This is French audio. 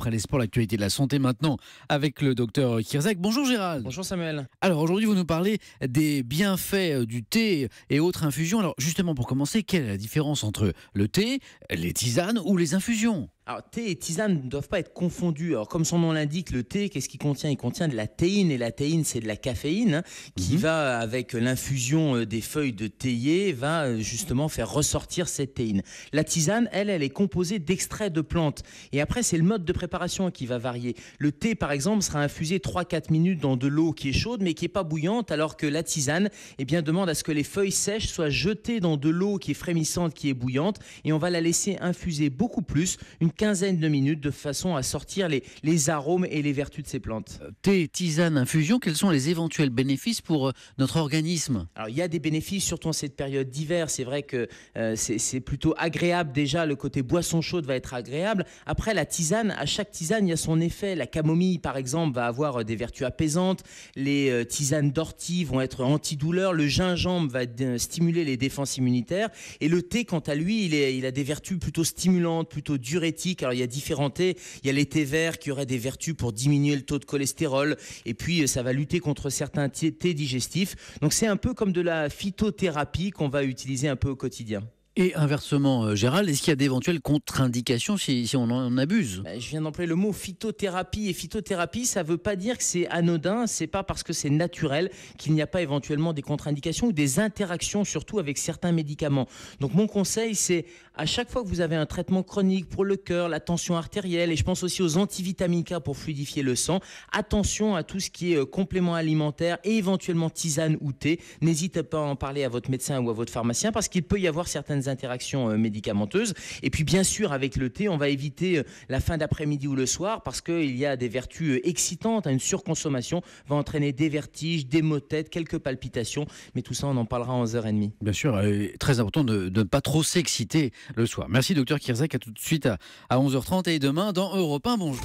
après les sports, l'actualité de la santé maintenant avec le docteur Kierzek. Bonjour Gérald. Bonjour Samuel. Alors aujourd'hui, vous nous parlez des bienfaits du thé et autres infusions. Alors justement, pour commencer, quelle est la différence entre le thé, les tisanes ou les infusions ? Alors, thé et tisane ne doivent pas être confondus. Alors, comme son nom l'indique, le thé, qu'est-ce qu'il contient ? Il contient de la théine, et la théine, c'est de la caféine qui va, avec l'infusion des feuilles de théier, va justement faire ressortir cette théine. La tisane, elle est composée d'extraits de plantes. Et après, c'est le mode de préparation qui va varier. Le thé, par exemple, sera infusé 3-4 minutes dans de l'eau qui est chaude, mais qui n'est pas bouillante, alors que la tisane, demande à ce que les feuilles sèches soient jetées dans de l'eau qui est frémissante, qui est bouillante, et on va la laisser infuser beaucoup plus, une quinzaine de minutes, de façon à sortir les arômes et les vertus de ces plantes. Thé, tisane, infusion, quels sont les éventuels bénéfices pour notre organisme ? Alors, il y a des bénéfices, surtout en cette période d'hiver. C'est vrai que c'est plutôt agréable. Déjà, le côté boisson chaude va être agréable. Après, la tisane, à chaque tisane, il y a son effet. La camomille, par exemple, va avoir des vertus apaisantes. Les tisanes d'ortie vont être antidouleurs. Le gingembre va stimuler les défenses immunitaires. Et le thé, quant à lui, il a des vertus plutôt stimulantes, plutôt diurétiques. Alors, il y a différents thés. Il y a les thés verts qui auraient des vertus pour diminuer le taux de cholestérol. Et puis, ça va lutter contre certains thés digestifs. Donc, c'est un peu comme de la phytothérapie qu'on va utiliser un peu au quotidien. Et inversement, Gérald, est-ce qu'il y a d'éventuelles contre-indications si on en abuse ? Je viens d'employer le mot phytothérapie. Et phytothérapie, ça ne veut pas dire que c'est anodin. C'est pas parce que c'est naturel qu'il n'y a pas éventuellement des contre-indications ou des interactions, surtout avec certains médicaments. Donc mon conseil, c'est à chaque fois que vous avez un traitement chronique pour le cœur, la tension artérielle, et je pense aussi aux antivitamines K pour fluidifier le sang, attention à tout ce qui est complément alimentaire et éventuellement tisane ou thé. N'hésitez pas à en parler à votre médecin ou à votre pharmacien parce qu'il peut y avoir certaines interactions médicamenteuses. Et puis bien sûr, avec le thé, on va éviter la fin d'après-midi ou le soir parce qu'il y a des vertus excitantes. Une surconsommation va entraîner des vertiges, des maux de tête, quelques palpitations. Mais tout ça, on en parlera à 11h30. Bien sûr, très important de ne pas trop s'exciter le soir. Merci docteur Kierzek, à tout de suite à 11h30 et demain dans Europe 1. Bonjour.